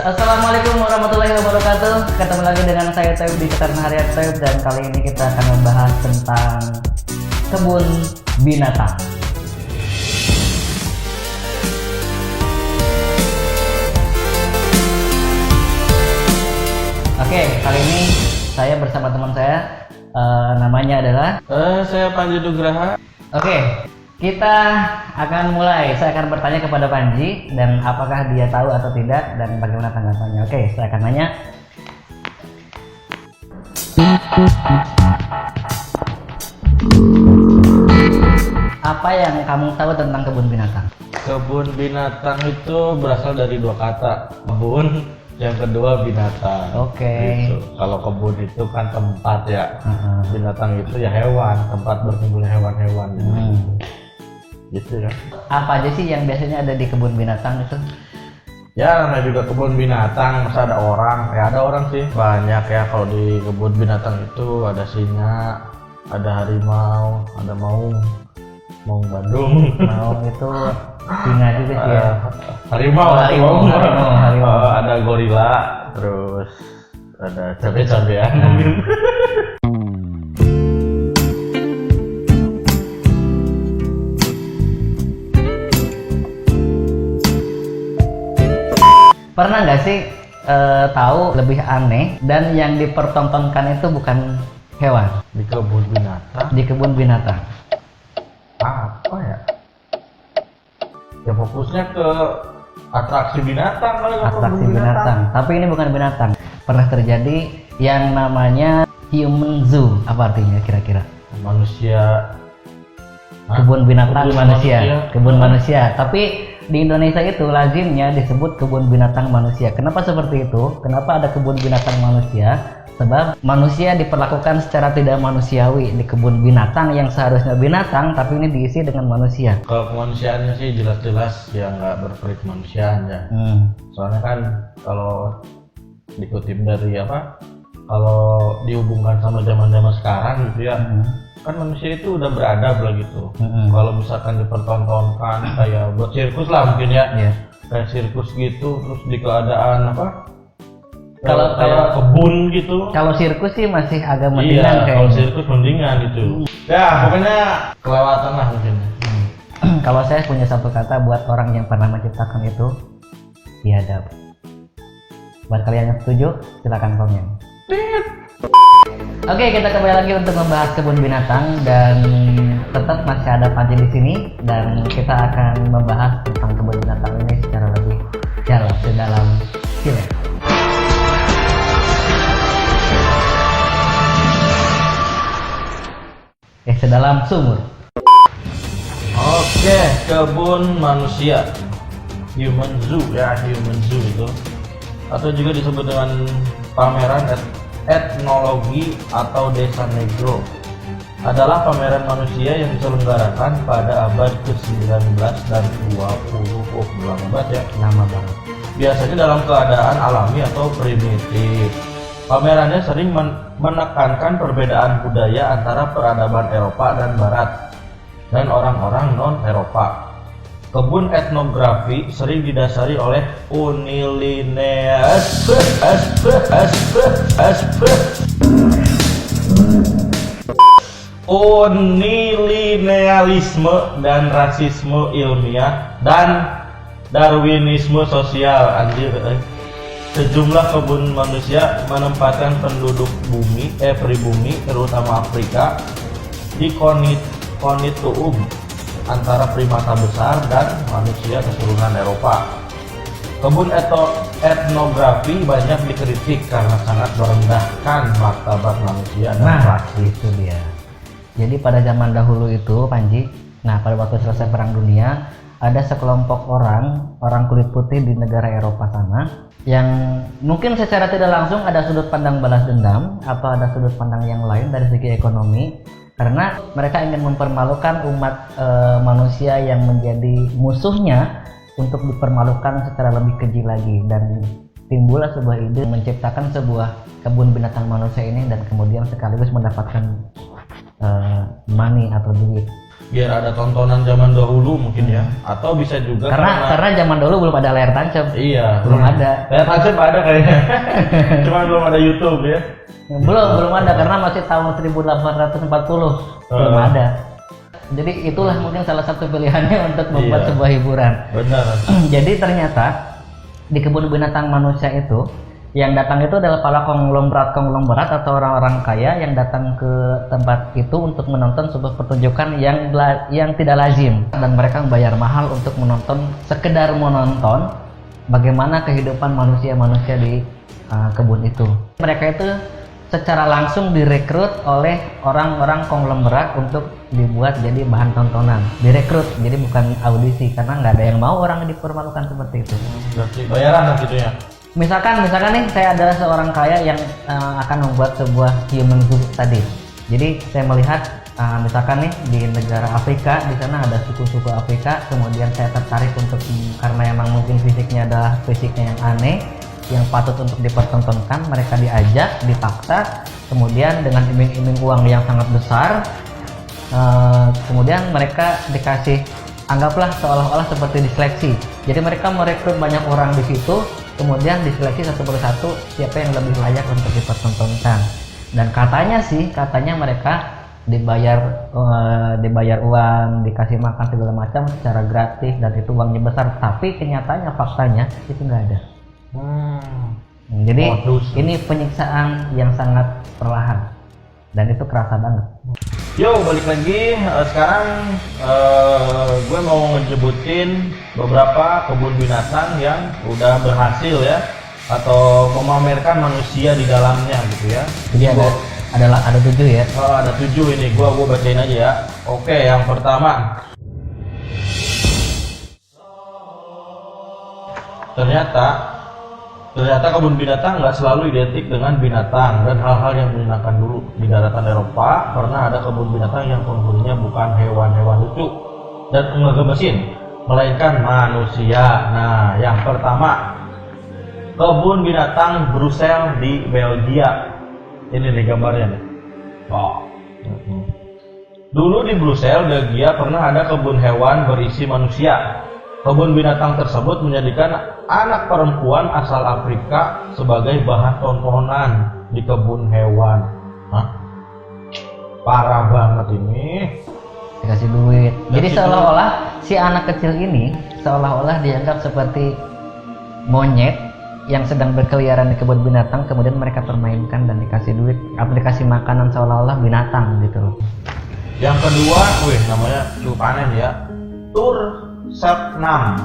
Assalamualaikum warahmatullahi wabarakatuh. Ketemu lagi dengan saya Toib di Keterna Harian Toib, dan kali ini kita akan membahas tentang kebun binatang. Oke, kali ini saya bersama teman saya, namanya adalah Saya Panji Nugraha. Oke, kita akan mulai. Saya akan bertanya kepada Panji dan apakah dia tahu atau tidak dan bagaimana tanggapannya. Oke, saya akan nanya. Apa yang kamu tahu tentang kebun binatang? Kebun binatang itu berasal dari dua kata, kebun, yang kedua binatang. Oke. Gitu. Kalau kebun itu kan tempat ya, binatang itu ya hewan, tempat berkumpul hewan-hewan. Gitu ya. Apa aja sih yang biasanya ada di kebun binatang itu? Ya namanya juga kebun binatang, masa ada orang? Ya ada orang sih, banyak ya. Kalau di kebun binatang itu ada singa, ada harimau, ada maung Bandung. Maung itu singa juga sih ya. Harimau. Harimau. Ada gorila, terus ada cabe-cabean. Pernah nggak sih tahu lebih aneh dan yang dipertontonkan itu bukan hewan Di kebun binatang di kebun binatang? apa ya? Ya fokusnya ke atraksi binatang kali. Atraksi binatang. Tapi ini bukan binatang. Pernah terjadi yang namanya human zoo. Apa artinya kira-kira? Manusia. Kebun binatang Kebun manusia. manusia. Kebun manusia. Tapi di Indonesia itu lazimnya disebut kebun binatang manusia. Kenapa seperti itu? Kenapa ada kebun binatang manusia? Sebab manusia diperlakukan secara tidak manusiawi di kebun binatang yang seharusnya binatang, tapi ini diisi dengan manusia. Kalau kemanusiaannya sih jelas-jelas ya nggak berperi kemanusiaan ya. Soalnya kan kalau dikutip dari kalau dihubungkan sama zaman-zaman sekarang gitu ya, kan manusia itu udah beradab lah gitu. Kalau misalkan dipertontonkan kayak buat sirkus lah mungkin ya, kayak sirkus gitu, terus di keadaan kalau kebun gitu. Kalau sirkus sih masih agak mendingan Iya, kalau sirkus mendingan gitu. Ya pokoknya kelewatan lah mungkin. Kalau saya punya satu kata buat orang yang pernah menciptakan itu, biadab. Buat kalian yang setuju, silakan komen. Oke, kita kembali lagi untuk membahas kebun binatang dan tetap masih ada Panji di sini dan kita akan membahas tentang kebun binatang ini secara lebih dalam sedalam silet. Sedalam sumur. Oke, kebun manusia, human zoo ya, human zoo itu, atau juga disebut dengan pameran etnologi atau desa negro, adalah pameran manusia yang diselenggarakan pada abad ke-19 dan 20. Lama banget ya. Lama banget. Biasanya dalam keadaan alami atau primitif. Pamerannya sering menekankan perbedaan budaya antara peradaban Eropa dan Barat dan orang-orang non-Eropa. Kebun etnografi sering didasari oleh unilinealisme dan rasisme ilmiah dan Darwinisme sosial. Sejumlah kebun manusia menempatkan penduduk pribumi terutama Afrika di konituum antara primata besar dan manusia keturunan Eropa. Kebun etnografi banyak dikritik karena sangat merendahkan martabat manusia dan rasis. Itu dia. Jadi pada zaman dahulu itu, Panji, pada waktu selesai Perang Dunia, ada sekelompok orang kulit putih di negara Eropa sana yang mungkin secara tidak langsung ada sudut pandang balas dendam atau ada sudut pandang yang lain dari segi ekonomi, karena mereka ingin mempermalukan umat manusia yang menjadi musuhnya untuk dipermalukan secara lebih keji lagi, dan timbullah sebuah ide menciptakan sebuah kebun binatang manusia ini dan kemudian sekaligus mendapatkan money atau duit biar ada tontonan zaman dahulu mungkin ya, atau bisa juga karena zaman dulu belum ada layar tancap. Iya, belum ada. Layar tancap ada kayaknya. Cuman belum ada YouTube ya. Belum ada karena masih tahun 1840 belum ada. Jadi itulah mungkin salah satu pilihannya untuk membuat sebuah hiburan. Benar. Jadi ternyata di kebun binatang manusia itu yang datang itu adalah para konglomerat atau orang-orang kaya yang datang ke tempat itu untuk menonton sebuah pertunjukan yang tidak lazim, dan mereka membayar mahal untuk sekedar menonton bagaimana kehidupan manusia-manusia di kebun itu. Mereka itu secara langsung direkrut oleh orang-orang konglomerat untuk dibuat jadi bahan tontonan. Direkrut, jadi bukan audisi, karena nggak ada yang mau orang dipermalukan seperti itu. Berarti bayaran gitu ya. Misalkan nih saya adalah seorang kaya yang akan membuat sebuah human zoo tadi. Jadi saya melihat misalkan nih di negara Afrika, di sana ada suku-suku Afrika, kemudian saya tertarik untuk karena emang mungkin fisiknya adalah fisiknya yang aneh, yang patut untuk dipertontonkan, mereka diajak, dipaksa, kemudian dengan iming-iming uang yang sangat besar, kemudian mereka dikasih, anggaplah seolah-olah seperti diseleksi. Jadi mereka merekrut banyak orang di situ, kemudian diseleksi satu persatu siapa yang lebih layak untuk dipertontonkan. Dan katanya mereka dibayar uang, dikasih makan segala macam secara gratis, dan itu uangnya besar. Tapi kenyataannya, faktanya itu nggak ada. Jadi ini penyiksaan yang sangat perlahan dan itu kerasa banget. Yo, balik lagi. Sekarang gue mau ngejebutin beberapa kebun binatang yang udah berhasil ya, atau memamerkan manusia di dalamnya gitu ya. Jadi ada 7 ya. Ada 7 ini. Gue bacain aja ya. Oke, yang pertama. Ternyata kebun binatang nggak selalu identik dengan binatang dan hal-hal yang menyenangkan dulu. Di daratan Eropa pernah ada kebun binatang yang penghuninya bukan hewan-hewan lucu dan ngegemesin, melainkan manusia. Nah, yang pertama, kebun binatang Brussels di Belgia. Ini nih gambarnya nih. Wow. Dulu di Brussels, Belgia pernah ada kebun hewan berisi manusia. Kebun binatang tersebut menjadikan anak perempuan asal Afrika sebagai bahan tontonan di kebun hewan. Parah banget ini. Dikasih duit. Jadi seolah-olah si anak kecil ini seolah-olah dianggap seperti monyet yang sedang berkeliaran di kebun binatang, kemudian mereka permainkan dan dikasih duit, aplikasi makanan seolah-olah binatang gitu loh. Yang kedua, namanya cukup aneh ya. Tur Selknam.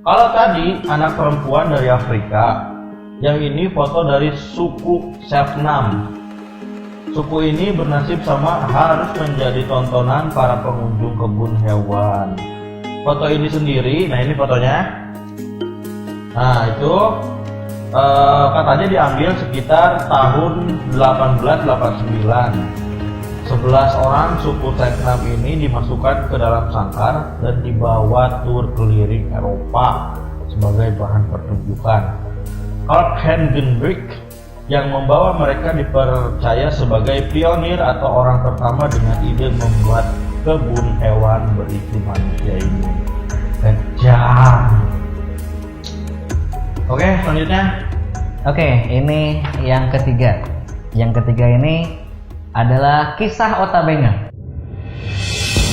Kalau tadi anak perempuan dari Afrika, yang ini foto dari suku Selknam. Suku ini bernasib sama harus menjadi tontonan para pengunjung kebun hewan. Foto ini sendiri, nah ini fotonya. Nah itu katanya diambil sekitar tahun 1889. 11 orang suku Selknam ini dimasukkan ke dalam sangkar dan dibawa tur keliling Eropa sebagai bahan pertunjukan. Karl Hengenbrink yang membawa mereka dipercaya sebagai pionir atau orang pertama dengan ide membuat kebun hewan berisi manusia ini. Kejam. Oke, selanjutnya. Oke, ini yang ketiga. Yang ketiga ini adalah kisah Otabenga.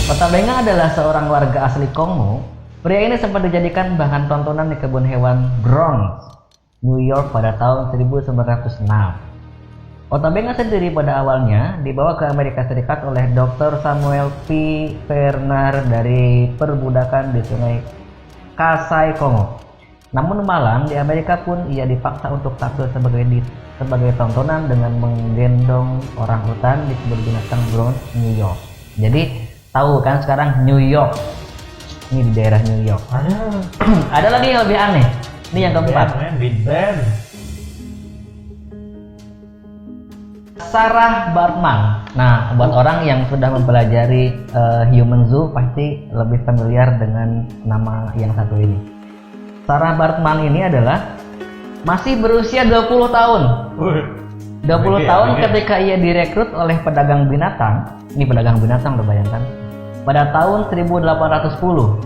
Otabenga adalah seorang warga asli Kongo. Pria ini sempat dijadikan bahan tontonan di kebun hewan Bronx, New York pada tahun 1906. Otabenga sendiri pada awalnya dibawa ke Amerika Serikat oleh Dr. Samuel P. Verner dari perbudakan di Sungai Kasai, Kongo. Namun malam di Amerika pun ia dipaksa untuk tampil sebagai tontonan dengan menggendong orang hutan di kebun binatang Bronx, New York. Jadi tahu kan sekarang New York, ini di daerah New York. Ada lagi yang lebih aneh. Ini yang keempat. Big Ben. Sarah Bartman. Nah, buat orang yang sudah mempelajari Human Zoo pasti lebih familiar dengan nama yang satu ini. Sarah Bartman ini adalah masih berusia 20 tahun. 20 tahun ketika ia direkrut oleh pedagang binatang. Ini pedagang binatang, lo bayangkan. Pada tahun 1810,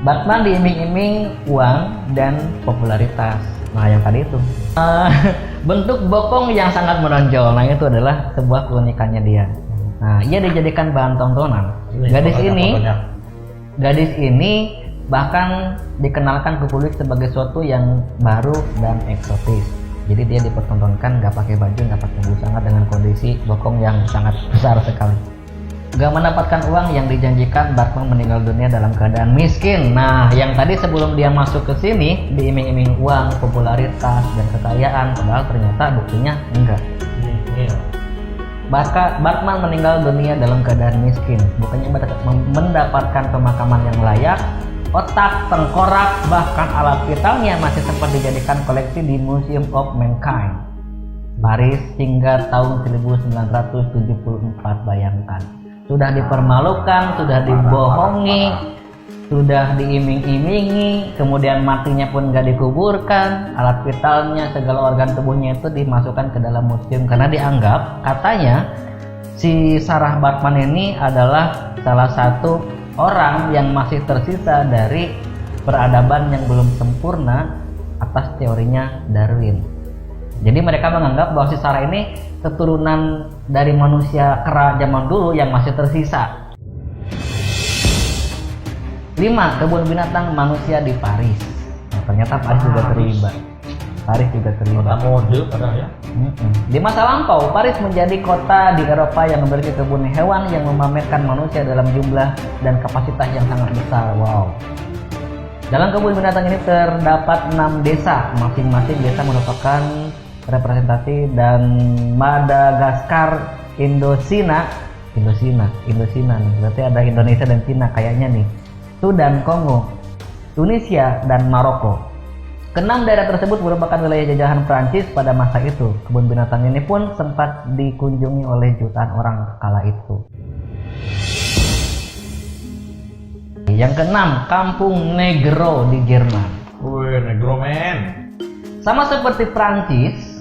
Batman diiming-iming uang dan popularitas. Nah, yang tadi itu. Bentuk bokong yang sangat menonjol. Nah, itu adalah sebuah keunikannya dia. Nah, ia dijadikan bahan tontonan. Gadis ini bahkan dikenalkan ke publik sebagai sesuatu yang baru dan eksotis. Jadi dia dipertontonkan nggak pakai baju, nggak pakai busana dengan kondisi bokong yang sangat besar sekali. Gak mendapatkan uang yang dijanjikan, Batman meninggal dunia dalam keadaan miskin. Nah, yang tadi sebelum dia masuk ke sini diiming-iming uang, popularitas, dan kekayaan, padahal ternyata buktinya enggak. Batman meninggal dunia dalam keadaan miskin, bukannya mendapatkan pemakaman yang layak. Otak, tengkorak, bahkan alat vitalnya masih sempat dijadikan koleksi di Museum of Mankind, Paris hingga tahun 1974. Bayangkan. Sudah dipermalukan, sudah dibohongi, sudah diiming-imingi, kemudian matinya pun gak dikuburkan, alat vitalnya, segala organ tubuhnya itu dimasukkan ke dalam museum karena dianggap, katanya si Sarah Batman ini adalah salah satu orang yang masih tersisa dari peradaban yang belum sempurna atas teorinya Darwin. Jadi mereka menganggap bahwa si Sarah ini keturunan dari manusia kera zaman dulu yang masih tersisa. 5. Kebun binatang manusia di Paris. Nah, ternyata Paris juga terlibat. Kota mode padahal ya. Di masa lampau, Paris menjadi kota di Eropa yang memiliki kebun hewan yang memamerkan manusia dalam jumlah dan kapasitas yang sangat besar. Wow. Dalam kebun binatang ini terdapat 6 desa. Masing-masing desa merupakan representasi dan Madagaskar, Indosina nih, berarti ada Indonesia dan Cina kayaknya nih, Sudan, Kongo, Tunisia, dan Maroko. Ke-6 daerah tersebut merupakan wilayah jajahan Prancis pada masa itu. Kebun binatang ini pun sempat dikunjungi oleh jutaan orang kala itu. Yang ke-6, Kampung Negro di Jerman. Wih, Negro man. Sama seperti Prancis,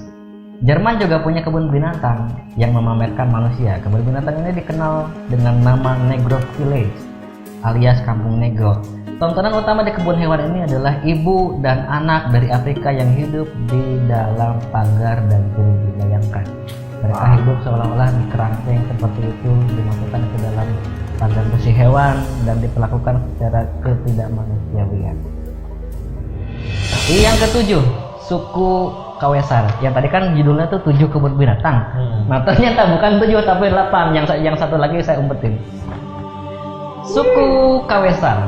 Jerman juga punya kebun binatang yang memamerkan manusia. Kebun binatang ini dikenal dengan nama Negro Village alias Kampung Negro. Tontonan utama di kebun hewan ini adalah ibu dan anak dari Afrika yang hidup di dalam pagar dan jeruji. Bayangkan, mereka hidup seolah-olah di kerangkeng seperti itu, dimasukkan ke dalam pagar besi hewan dan diperlakukan secara ketidakmanusiawian. Yang ke-7, suku Kawesar. Yang tadi kan judulnya tuh 7 kebun binatang. Nah, ternyata bukan 7 tapi 8. Yang satu lagi saya umpetin. Suku Kawesar.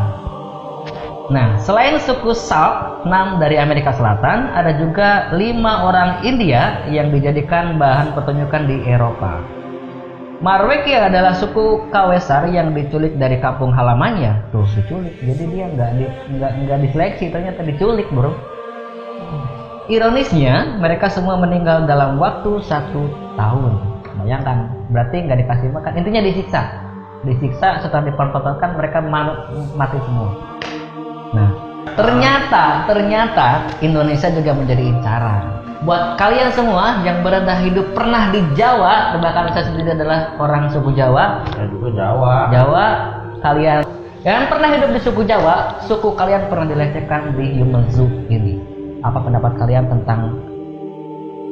Nah, selain suku Sauk, 6 dari Amerika Selatan, ada juga 5 orang India yang dijadikan bahan pertunjukan di Eropa. Marweki adalah suku Kawesar yang diculik dari kampung halamannya. Tuh, diculik. Jadi dia nggak diseleksi, ternyata diculik, bro. Ironisnya, mereka semua meninggal dalam waktu 1 tahun. Bayangkan, berarti nggak dikasih makan. Intinya disiksa. Setelah dipertontonkan, mereka mati semua. Nah, ternyata Indonesia juga menjadi incaran. Buat kalian semua yang berada hidup pernah di Jawa, bahkan saya sendiri adalah orang suku Jawa. Saya juga Jawa, kalian yang pernah hidup di suku Jawa, suku kalian pernah dilecehkan di Human Zoo ini. Apa pendapat kalian tentang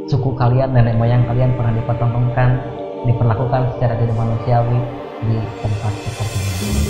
suku kalian, nenek moyang kalian pernah dipertontonkan, diperlakukan secara tidak manusiawi di tempat seperti ini?